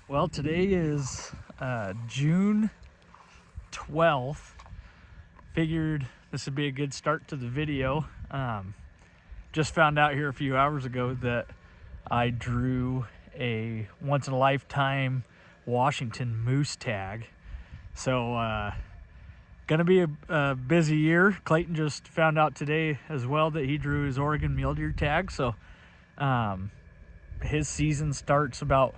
Well, today is June 12th. Figured this would be a good start to the video. Just found out here a few hours ago that I drew a once-in-a-lifetime Washington moose tag. So gonna be a busy year. Clayton just found out today as well that he drew his Oregon mule deer tag. So his season starts about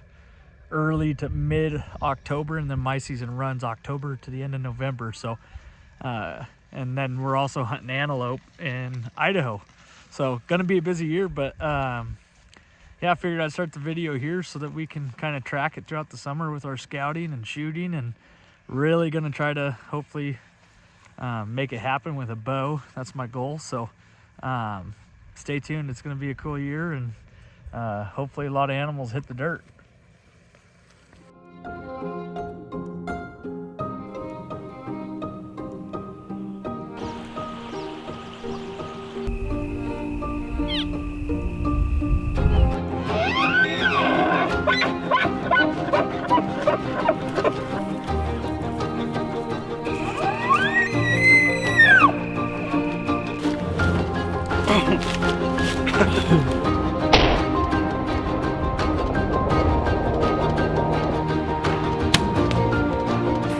early to mid-October, and then my season runs October to the end of November. So and then we're also hunting antelope in Idaho, so gonna be a busy year. But yeah, I figured I'd start the video here so that we can kind of track it throughout the summer with our scouting and shooting, and really gonna try to hopefully make it happen with a bow. That's my goal. So stay tuned. It's gonna be a cool year, and hopefully a lot of animals hit the dirt.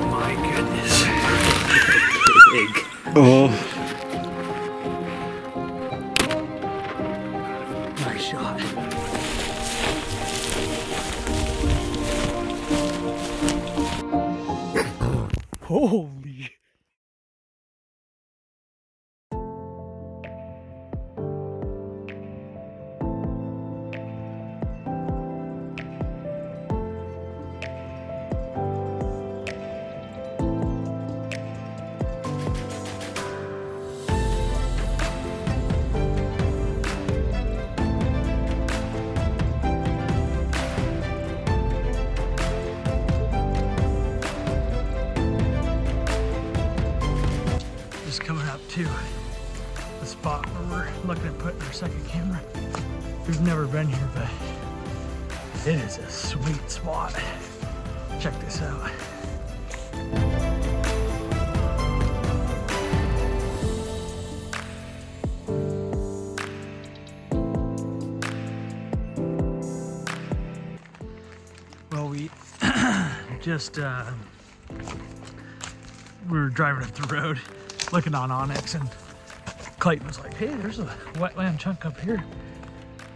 My goodness. Big. Oh. Nice shot. Holy. Just coming up to the spot where we're looking at putting our second camera. We've never been here, but it is a sweet spot. Check this out. Well, we just we were driving up the road looking on Onyx, and Clayton was like, hey, there's a wetland chunk up here.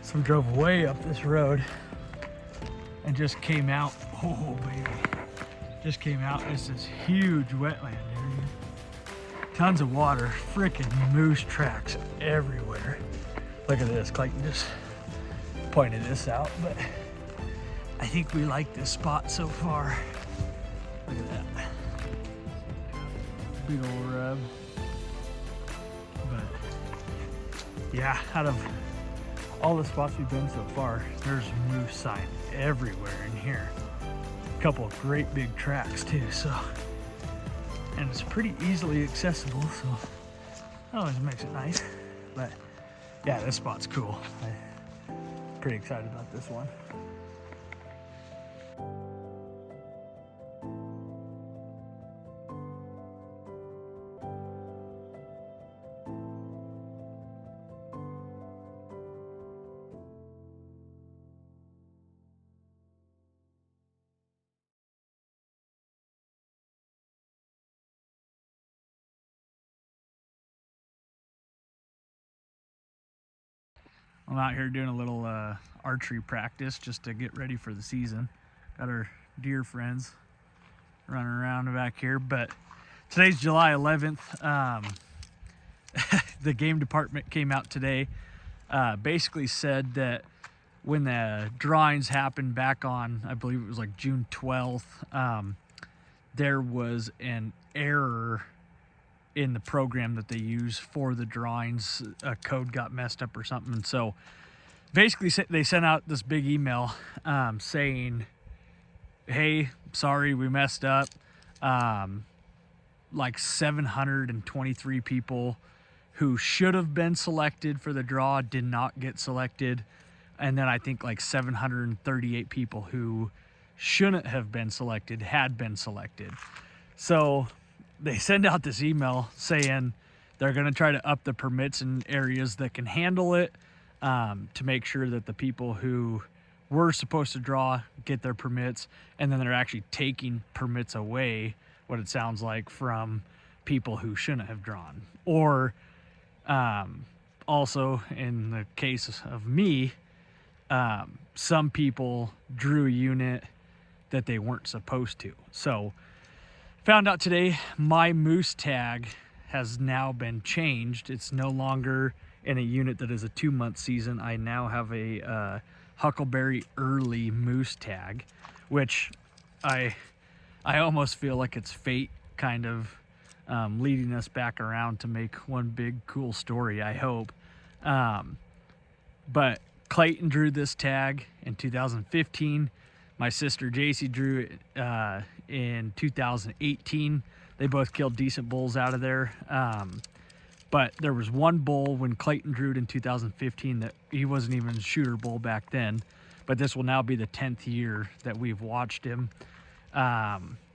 So we drove way up this road and just came out. Oh baby, just came out. It's this huge wetland area, tons of water, freaking moose tracks everywhere. Look at this. Clayton just pointed this out, but I think we like this spot so far. Look at that. Big old rub. But yeah, out of all the spots we've been so far, there's moose sign everywhere in here. A couple of great big tracks too, so, and it's pretty easily accessible, so that always makes it nice. But yeah, this spot's cool. I'm pretty excited about this one. I'm out here doing a little archery practice just to get ready for the season. Got our deer friends running around back here, but today's July 11th. The game department came out today, basically said that when the drawings happened back on, I believe it was like June 12th, there was an error in the program that they use for the drawings. A code got messed up or something, and so basically they sent out this big email saying, hey, sorry, we messed up. Like 723 people who should have been selected for the draw did not get selected, and then I think like 738 people who shouldn't have been selected had been selected. So they send out this email saying they're going to try to up the permits in areas that can handle it, to make sure that the people who were supposed to draw get their permits, and then they're actually taking permits away, what it sounds like, from people who shouldn't have drawn. Or also in the case of me, some people drew a unit that they weren't supposed to. So found out today my moose tag has now been changed. It's no longer in a unit that is a 2-month season. I now have a Huckleberry early moose tag, which I almost feel like it's fate kind of leading us back around to make one big cool story, I hope. But Clayton drew this tag in 2015. My sister JC drew it in 2018. They both killed decent bulls out of there. But there was one bull when Clayton drew it in 2015 that he wasn't even a shooter bull back then. But this will now be the 10th year that we've watched him.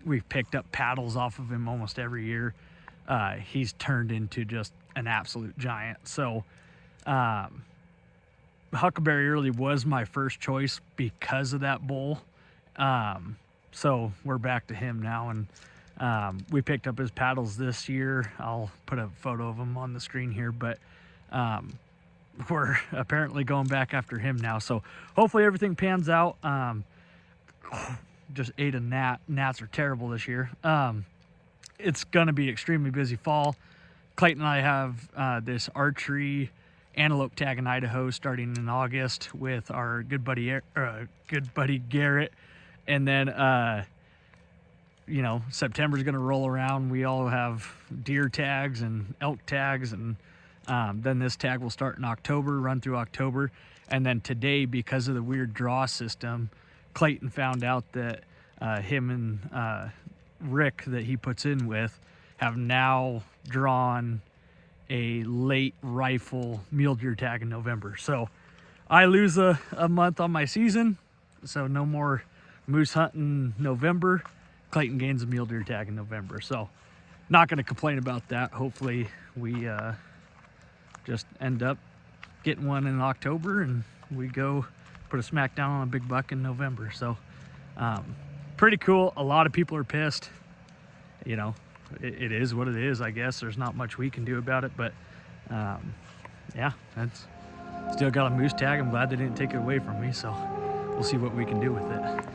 We've picked up paddles off of him almost every year. He's turned into just an absolute giant. So Huckleberry Early was my first choice because of that bull. So we're back to him now, and we picked up his paddles this year. I'll put a photo of him on the screen here, but we're apparently going back after him now. So hopefully everything pans out. Just ate a gnat. Gnats are terrible this year. It's going to be extremely busy fall. Clayton and I have this archery antelope tag in Idaho starting in August with our good buddy Garrett. And then, September's going to roll around. We all have deer tags and elk tags. And then this tag will start in October, run through October. And then today, because of the weird draw system, Clayton found out that him and Rick that he puts in with have now drawn a late rifle mule deer tag in November. So I lose a month on my season, so no more moose hunting in November. Clayton gains a mule deer tag in November, so not going to complain about that. Hopefully we just end up getting one in October and we go put a smack down on a big buck in November. So pretty cool. A lot of people are pissed. It is what it is, I guess. There's not much we can do about it, but yeah, that's still got a moose tag. I'm glad they didn't take it away from me, so we'll see what we can do with it.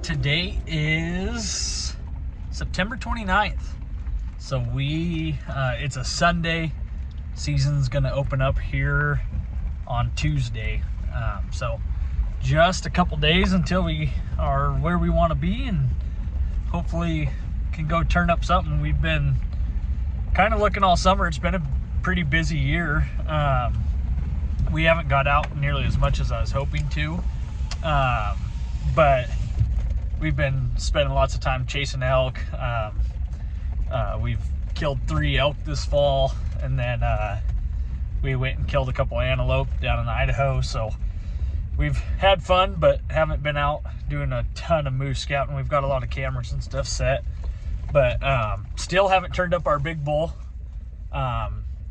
Today is September 29th. So it's a Sunday. Season's gonna open up here on Tuesday. So just a couple days until we are where we want to be, and hopefully can go turn up something. We've been kind of looking all summer. It's been a pretty busy year. We haven't got out nearly as much as I was hoping to. But we've been spending lots of time chasing elk. We've killed 3 elk this fall, and then we went and killed a couple antelope down in Idaho. So we've had fun, but haven't been out doing a ton of moose scouting. We've got a lot of cameras and stuff set, but still haven't turned up our big bull.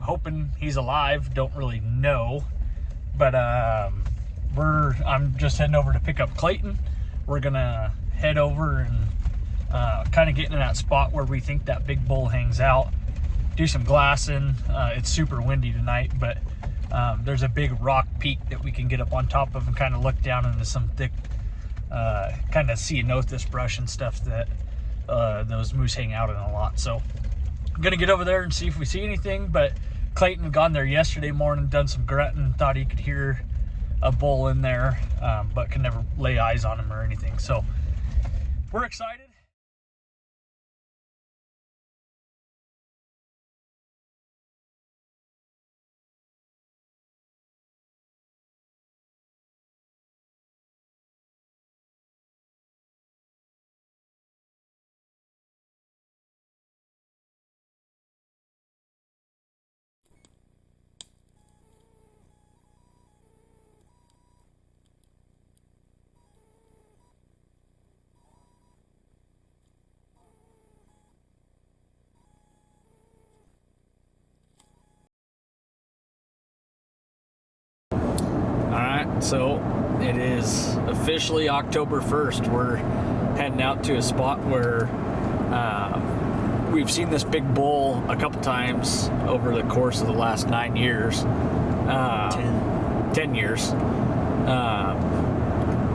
Hoping he's alive, don't really know, but I'm just heading over to pick up Clayton. We're gonna head over and kind of get in that spot where we think that big bull hangs out, do some glassing. It's super windy tonight, but there's a big rock peak that we can get up on top of and kind of look down into some thick kind of ceanothus brush and stuff that those moose hang out in a lot. So I'm gonna get over there and see if we see anything. But Clayton had gone there yesterday morning, done some grunting, thought he could hear a bull in there, but could never lay eyes on him or anything. So we're excited. Alright, so it is officially October 1st. We're heading out to a spot where we've seen this big bull a couple times over the course of the last 9 years. 10 years.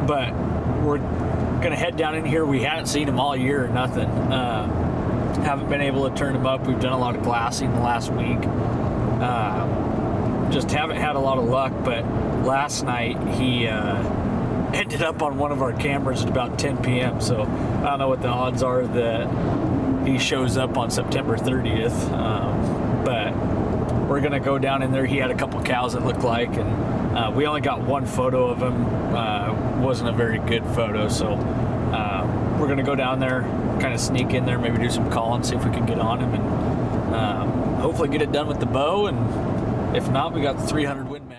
But we're going to head down in here. We hadn't seen him all year or nothing. Haven't been able to turn him up. We've done a lot of glassing the last week. Just haven't had a lot of luck, but last night he ended up on one of our cameras at about 10 p.m. So I don't know what the odds are that he shows up on September 30th. But we're going to go down in there. He had a couple cows, it looked like, and we only got one photo of him. Wasn't a very good photo, so we're going to go down there, kind of sneak in there, maybe do some calling, see if we can get on him, and hopefully get it done with the bow. And if not, we got the 300 Win Mag.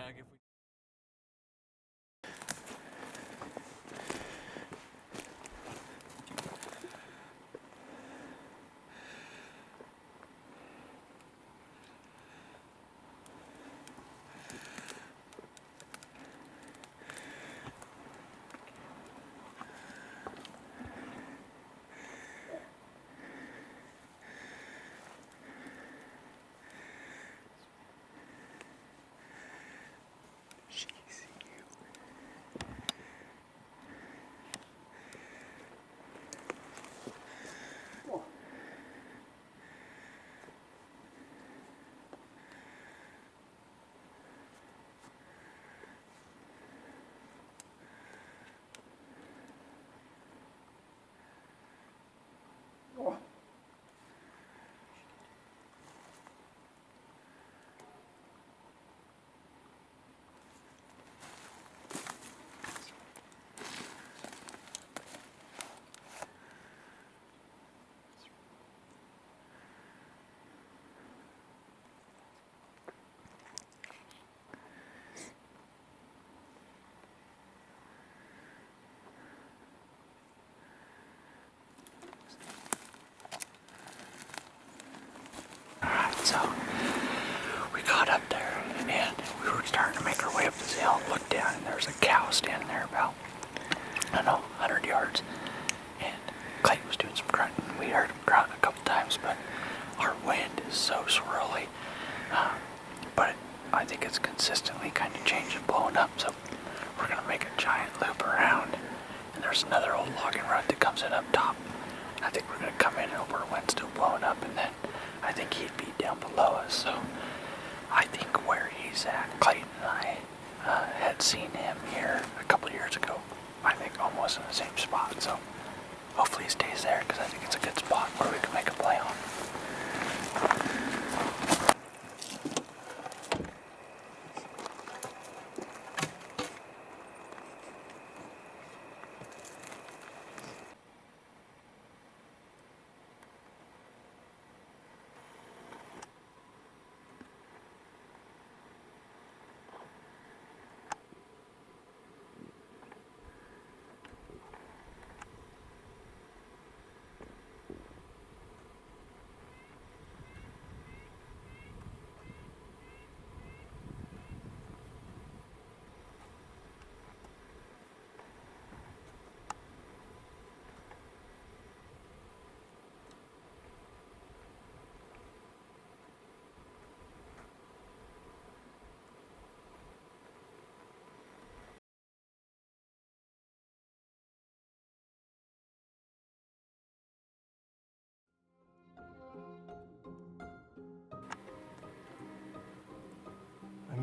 So we got up there and we were starting to make our way up this hill and looked down, and there was a cow standing there about, I don't know, 100 yards. And Clayton was doing some grunting. We heard him grunt a couple times, but our wind is so swirly. But I think it's consistently kind of changing, blowing up. So we're going to make a giant loop around. And there's another old logging rut that comes in up top. I think we're going to come in and our wind's still blowing up, and then I think he'd be down below us. So I think where he's at, Clayton and I had seen him here a couple years ago. I think almost in the same spot. So hopefully he stays there, because I think it's a good spot where we can make a play on.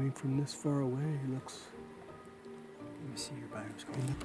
mean, from this far away, he looks... Let me see your binoscope.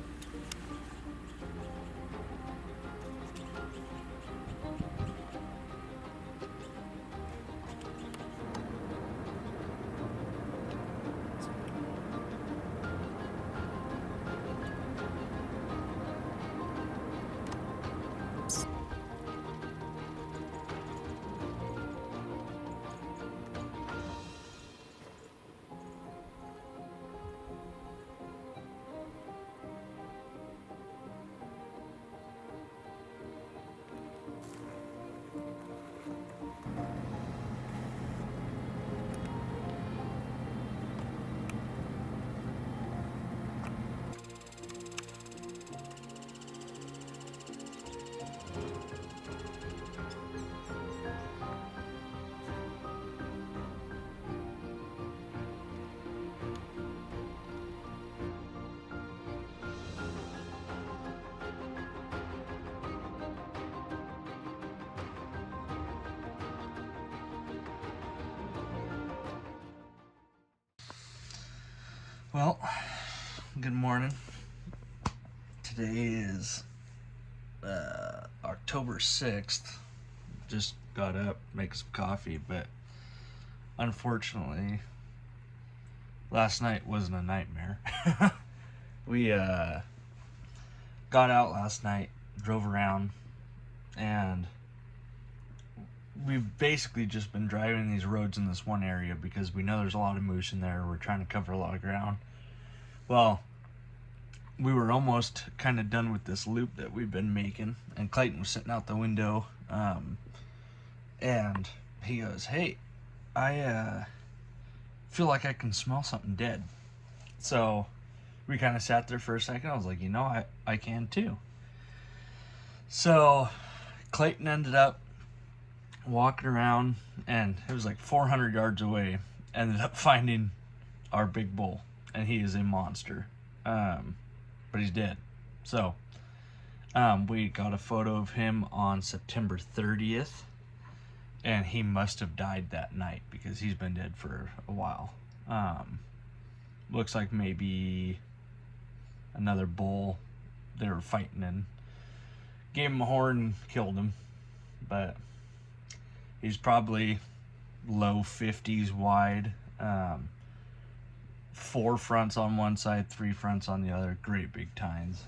Well, good morning. Today is October 6th. Just got up, make some coffee, but unfortunately, last night wasn't a nightmare. We got out last night, drove around, and we've basically just been driving these roads in this one area because we know there's a lot of moose in there. We're trying to cover a lot of ground. Well, we were almost kind of done with this loop that we've been making, and Clayton was sitting out the window, and he goes, "Hey, I feel like I can smell something dead." So we kind of sat there for a second. I was like, I can too. So Clayton ended up walking around, and it was like 400 yards away, ended up finding our big bull, and he is a monster, but he's dead. So we got a photo of him on September 30th, and he must have died that night because he's been dead for a while. Looks like maybe another bull they were fighting and gave him a horn and killed him, but he's probably low 50s wide, 4 fronts on one side, 3 fronts on the other. Great big tines.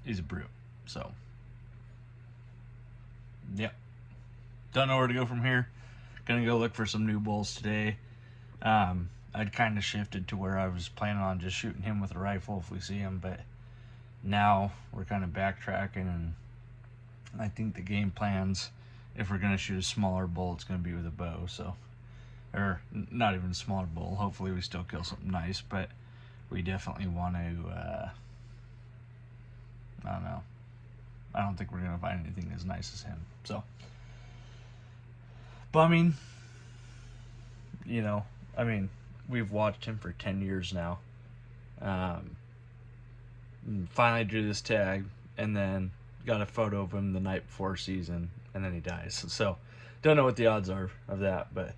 He's a brute. So, yep. Don't know where to go from here. Gonna go look for some new bulls today. I'd kind of shifted to where I was planning on just shooting him with a rifle if we see him, but now we're kind of backtracking, and I think the game plans, if we're gonna shoot a smaller bull, it's gonna be with a bow. So, or not even a smaller bull. Hopefully we still kill something nice, but we definitely want to, I don't know. I don't think we're gonna find anything as nice as him. So, bumming. We've watched him for 10 years now. Finally drew this tag, and then got a photo of him the night before season, and then he dies. So, don't know what the odds are of that, but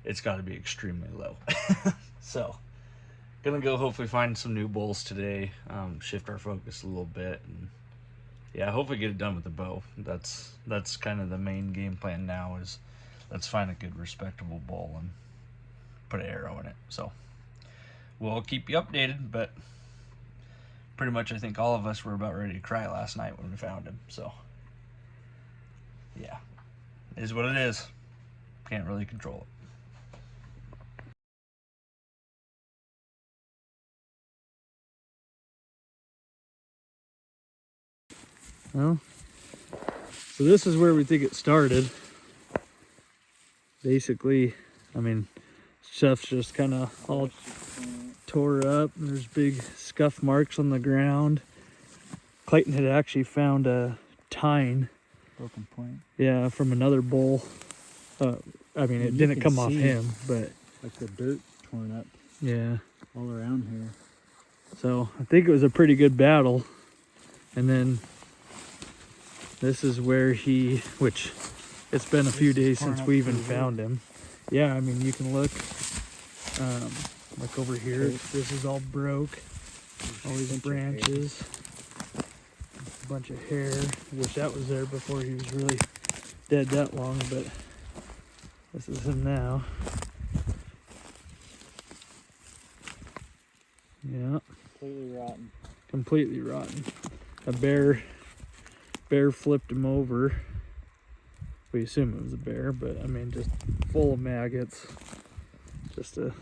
it's got to be extremely low. So, gonna go hopefully find some new bulls today, shift our focus a little bit, and yeah, hopefully get it done with the bow. That's kind of the main game plan now, is let's find a good respectable bull and put an arrow in it. So we'll keep you updated, but pretty much I think all of us were about ready to cry last night when we found him. So yeah, it is what it is. Can't really control it. Well, so this is where we think it started. Basically, stuff's just kind of all tore up, and there's big scuff marks on the ground. Clayton had actually found a tine. Broken point. Yeah, from another bull. It didn't come off him, but like the dirt torn up. Yeah. All around here. So I think it was a pretty good battle. And then this is where which it's been a few days since we even found him. Yeah, you can look. Like over here, this is all broke. All these branches. A bunch of hair. Wish that was there before he was really dead that long, but this is him now. Yeah. Completely rotten. Completely rotten. A bear flipped him over. We assume it was a bear, but I mean, just full of maggots. Just an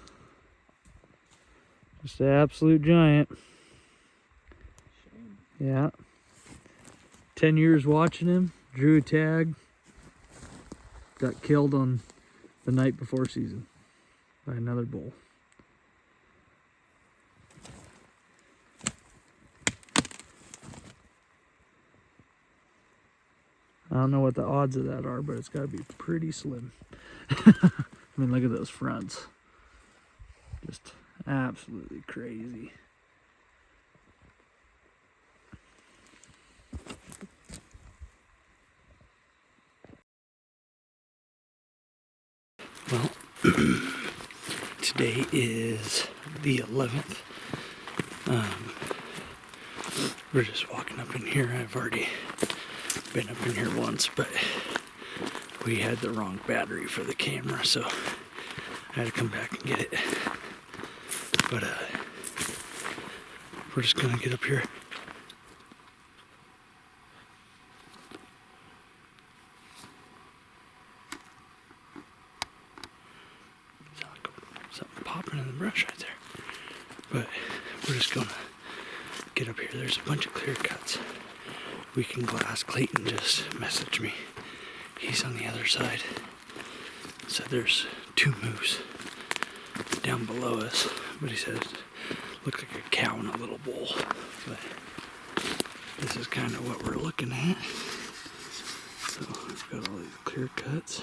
absolute giant. Shame. Yeah. 10 years watching him, drew a tag, got killed on the night before season by another bull. I don't know what the odds of that are, but it's got to be pretty slim. I mean, look at those fronts. Just absolutely crazy. Well, today is the 11th. We're just walking up in here. I've already been up in here once, but we had the wrong battery for the camera, so I had to come back and get it. But we're just gonna get up here. Sound like something popping in the brush right there. But we're just gonna get up here. There's a bunch of clear cuts we can glass. Clayton just messaged me. He's on the other side. So there's 2 moose down below us, but he said it looked like a cow and a little bull. But this is kind of what we're looking at. So we've got all these clear cuts.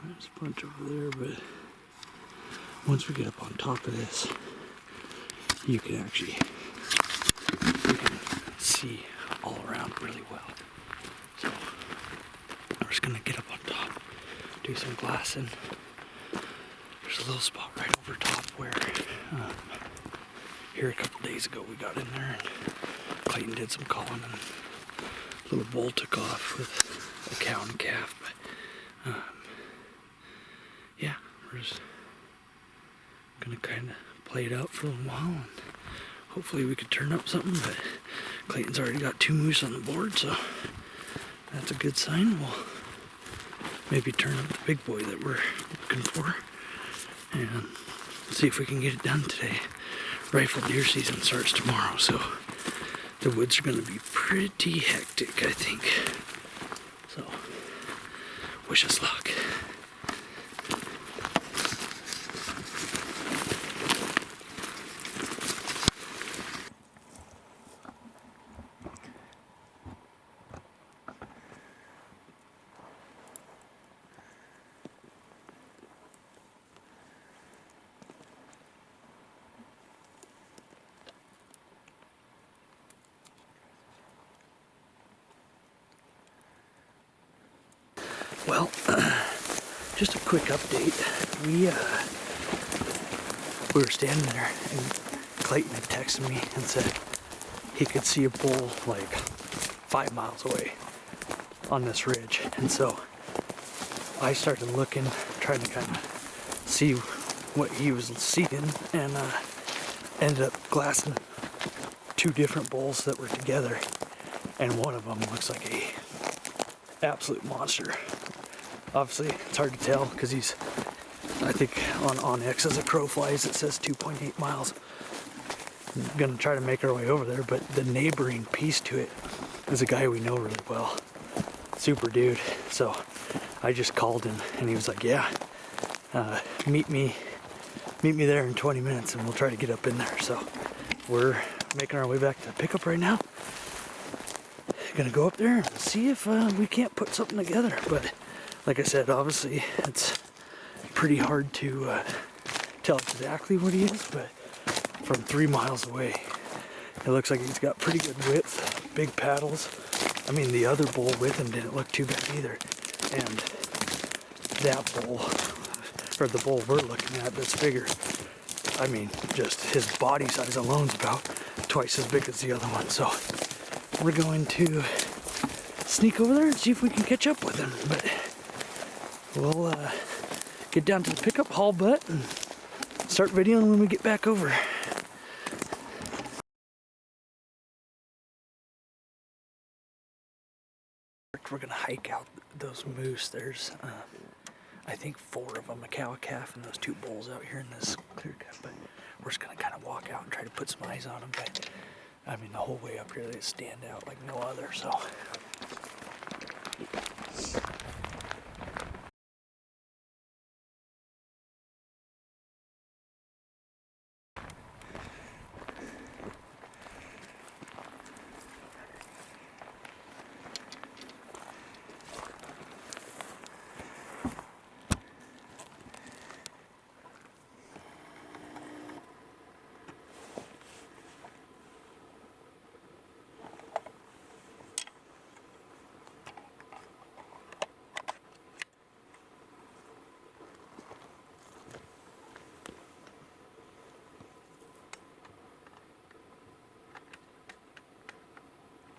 There's a bunch over there, but once we get up on top of this, you can see all around really well. So we're just gonna get up on top, do some glassing. There's a little spot right over top where here a couple days ago we got in there and Clayton did some calling and a little bull took off with a cow and a calf. But yeah, we're just gonna kind of play it out for a little while and hopefully we could turn up something, but Clayton's already got 2 moose on the board, so that's a good sign. We'll maybe turn up the big boy that we're looking for and see if we can get it done today. Rifle deer season starts tomorrow, so the woods are going to be pretty hectic, I think. So, wish us luck. Well, just a quick update. We were standing there and Clayton had texted me and said he could see a bull like 5 miles away on this ridge. And so I started looking, trying to kind of see what he was seeing, and ended up glassing 2 different bulls that were together. And one of them looks like a absolute monster. Obviously, it's hard to tell because he's, I think on Onyx as a crow flies, it says 2.8 miles. I'm gonna try to make our way over there, but the neighboring piece to it is a guy we know really well. Super dude. So I just called him and he was like, yeah, meet me there in 20 minutes and we'll try to get up in there. So we're making our way back to the pickup right now. Gonna go up there and see if we can't put something together. But like I said, obviously it's pretty hard to tell exactly what he is, but from 3 miles away, it looks like he's got pretty good width big paddles. I mean, the other bull with him didn't look too bad either. And that bull, or the bull we're looking at that's bigger, I mean, just his body size alone is about twice as big as the other one. So we're going to sneak over there and see if we can catch up with him. But we'll get down to the pickup, haul butt, and start videoing when we get back over. We're gonna hike out those moose. There's I think 4 of them, a cow, a calf, and those 2 bulls out here in this clear cut. But we're just gonna kind of walk out and try to put some eyes on them. But I mean, the whole way up here they stand out like no other. So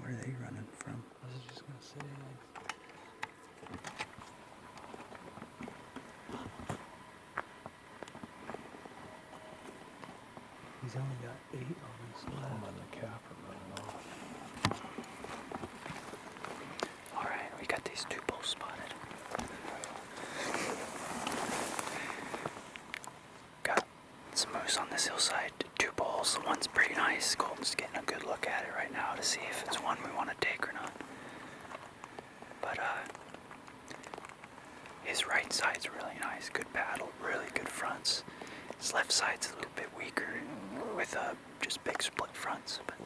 Where are they running from? I was just gonna say. He's only got 8 on his left. On the calf are running off. Alright, we got these 2 bulls spotted. Got some moose on this hillside, 2 bulls. One's pretty nice. Colton's getting a good look at it right now to see if it's one we want to take or not. But his right side's really nice, good paddle, really good fronts. His left side's a little bit weaker with just big split fronts, but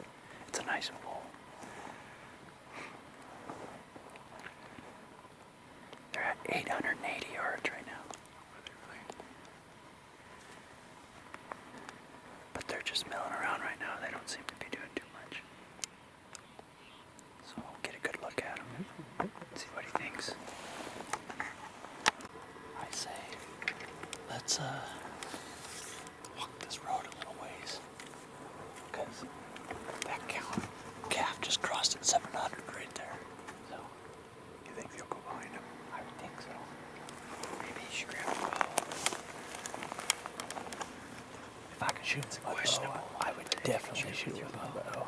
it's a nice bull. They're at 880 yards right now. But they're just milling around right now. They don't seem to be doing too much. So we'll get a good look at him, see what he thinks. I say, let's walk this road a little ways. Because that calf just crossed at 700 right there. So, You think they'll go behind him? I would think so. Maybe he should grab a bow. If I could shoot with a questionable, I would definitely shoot with a bow.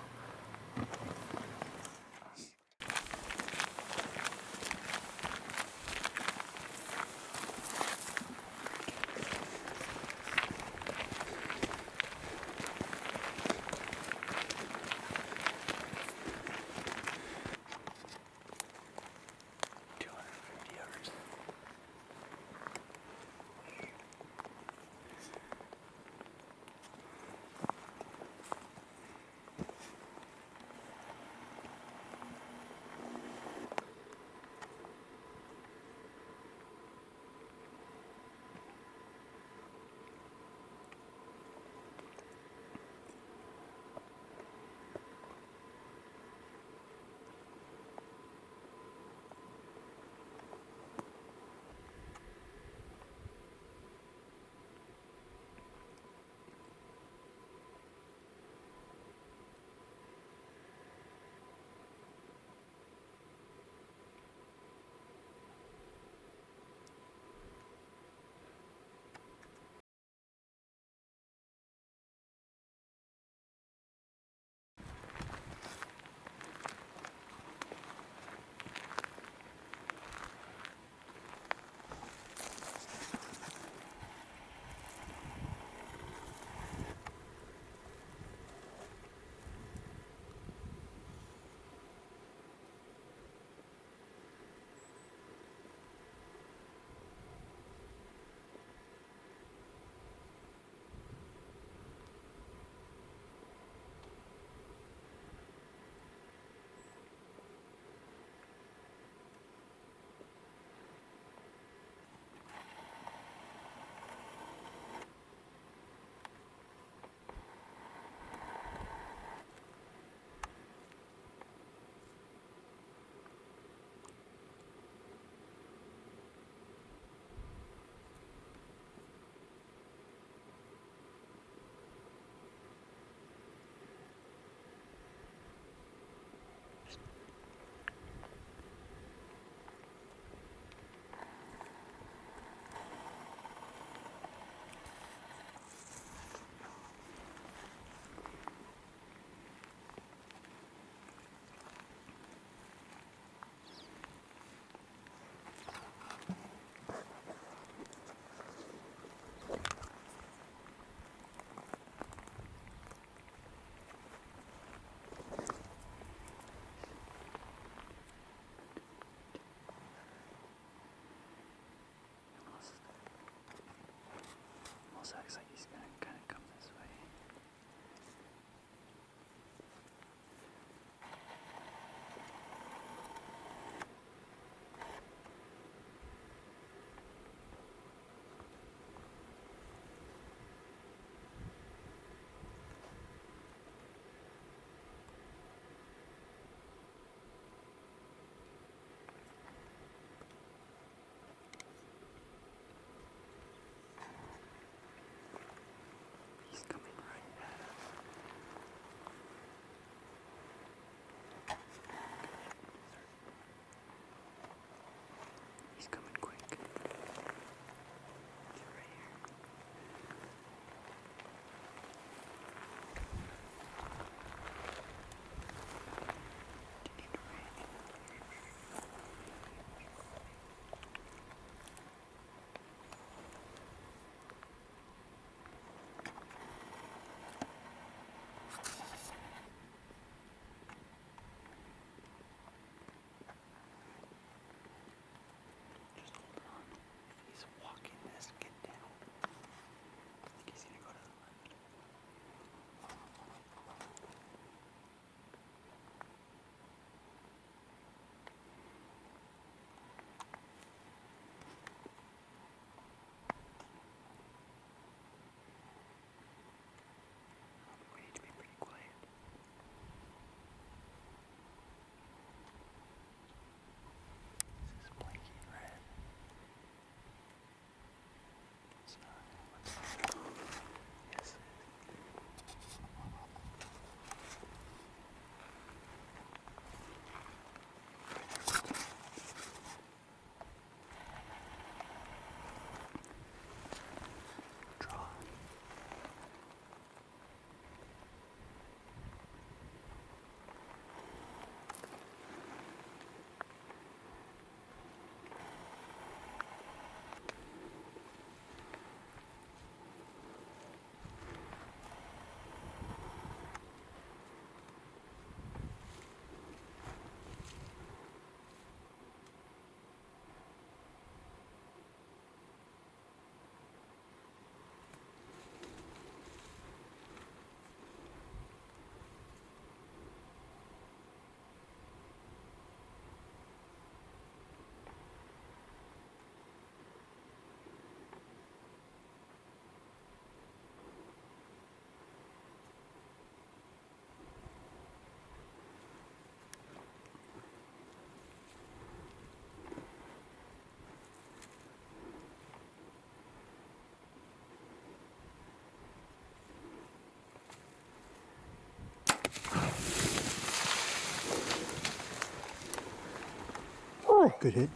Good hit.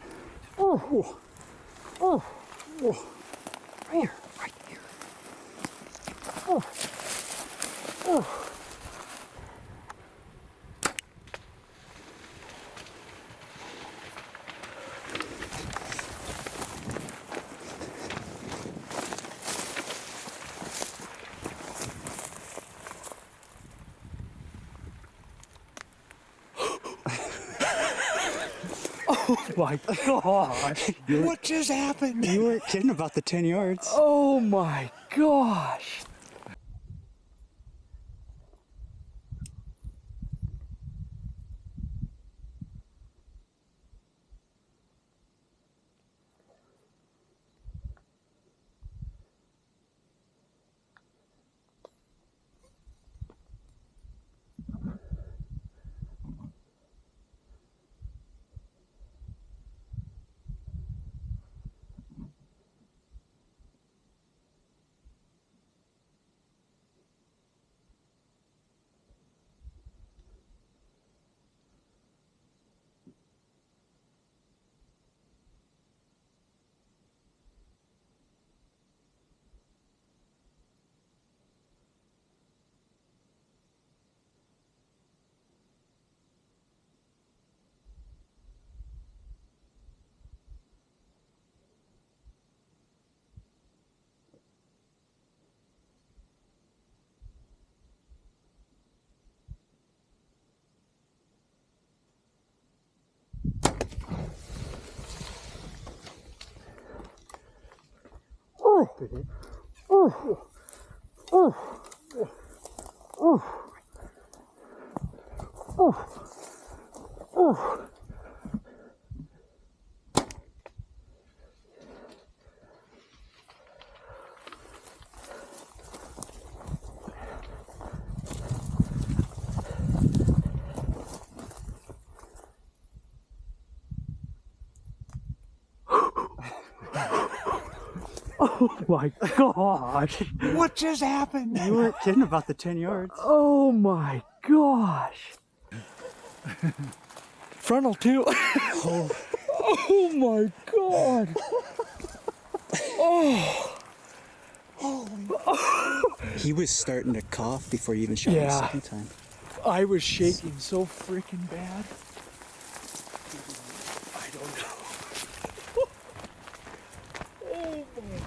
Oh, oh, oh, right here, right here. Oh, oh. Oh my gosh. What just happened? You weren't kidding about the 10 yards. Oh my gosh. Oh my gosh. What just happened? You weren't kidding about the 10 yards. Oh my gosh. Frontal too. Oh my god. He was starting to cough before you even shot him the Yeah. second time. I was shaking so freaking bad. I don't know. Oh my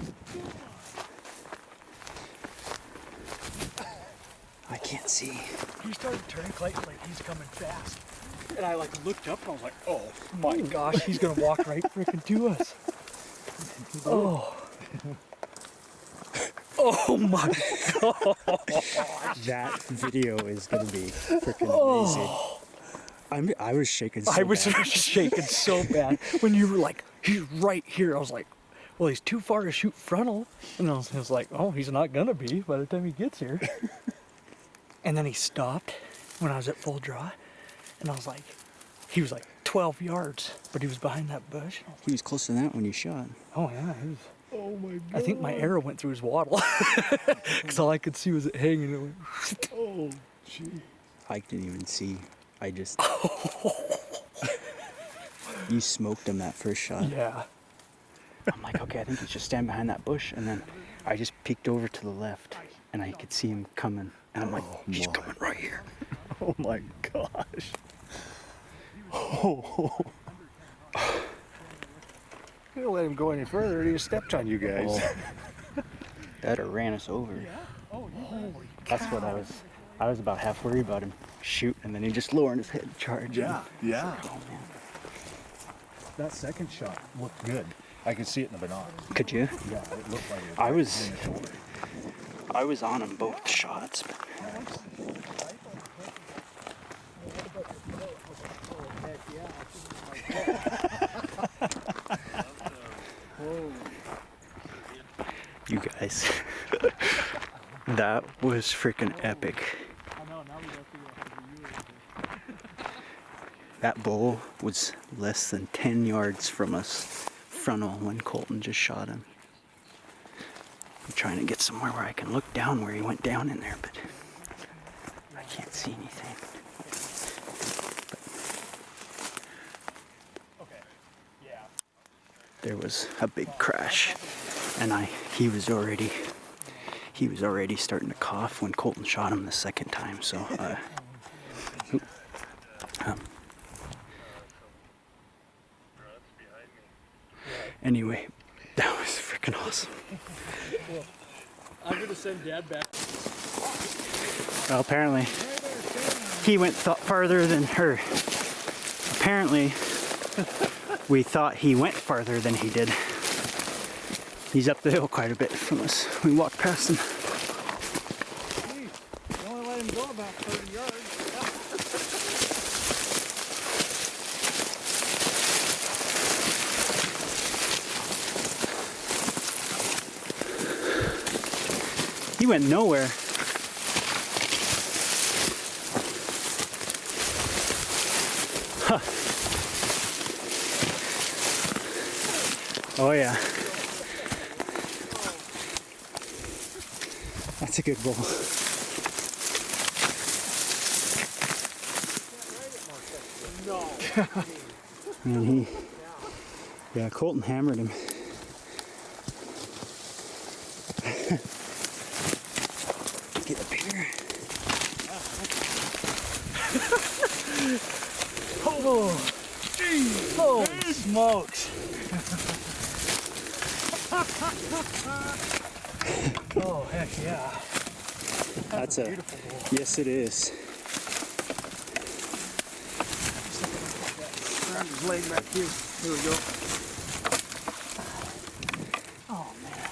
I can't see. He started turning Clayton like he's coming fast. And I like looked up and I was like, oh my gosh, he's gonna walk right freaking to us. Oh. Oh my god. That video is gonna be freaking amazing. I was shaking so I was bad. shaking so bad. When you were like, he's right here, I was like, well, he's too far to shoot frontal. And I was like, oh, he's not gonna be by the time he gets here. And then he stopped when I was at full draw. And I was like, he was like 12 yards, but he was behind that bush. He was close to that when you shot. Oh yeah, he was. Oh my god. I think my arrow went through his waddle. Because all I could see was it hanging. It went, Oh, gee. I didn't even see. I just. You smoked him that first shot. yeah. I'm like, okay, I think he's just standing behind that bush. And then I just peeked over to the left and I could see him coming. And I'm like, he's coming right here. Oh my gosh. Oh. You don't let him go any further, he stepped on you guys. That or ran us over. That's what I was about half worried about him shoot, and then he just lowered his head and charged. Yeah. Oh man. That second shot looked good. I could see it in the binocs. Could you? Yeah, it looked like it. I was on them both shots. But... You guys, that was freaking epic. That bull was less than 10 yards from us frontal when Colton just shot him. I'm trying to get somewhere where I can look down where he went down in there, but I can't see anything. there was a big crash, and he was already starting to cough when Colton shot him the second time. So anyway, that was freaking awesome. I'm gonna send Dad back. Well, apparently he went farther than her. Apparently we thought he went farther than he did. He's up the hill quite a bit from us. We walked past him. You only let him go about 30 yards. He went nowhere. Huh. Oh yeah. That's a good bull. And yeah, Colton hammered him. Get up here. Oh, geez. Holy smokes. Oh, heck yeah. That's a beautiful bull. yes, it is. His leg back here. Here we go. Oh, man.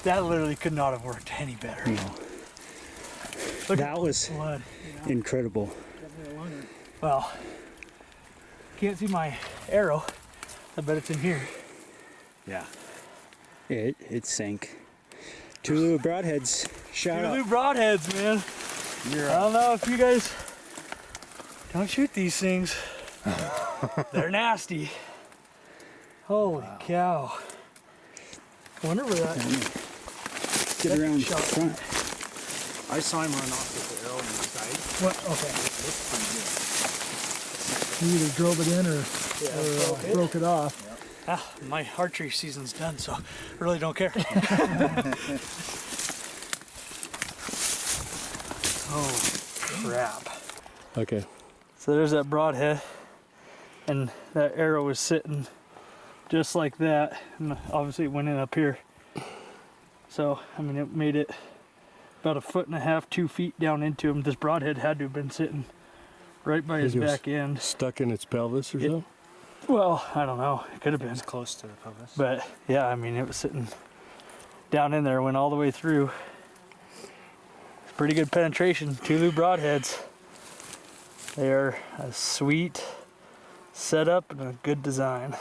That literally could not have worked any better. No. Look That at was the blood. incredible. Well, can't see my arrow. I bet it's in here. Yeah. It sank. Toulou Broadheads. Shout out. Toulou Broadheads, man. I don't know if you guys don't shoot these things. They're nasty. Holy cow. I wonder where that Get around shot. front. I saw him run off with the arrow in the side. What? Okay. You either drove it in or, broke it off. Yep. Ah, my archery season's done, so I really don't care. Oh, crap. Okay. So there's that broadhead, and that arrow was sitting just like that, and obviously it went in up here. So, I mean, it made it about 1.5 feet, 2 feet down into him. This broadhead had to have been sitting right by his back end. Stuck in its pelvis or something? Well, I don't know. It could have been. Close to the pelvis. But yeah, I mean, it was sitting down in there, went all the way through. It's pretty good penetration. Toulou Broadheads. They are a sweet setup and a good design.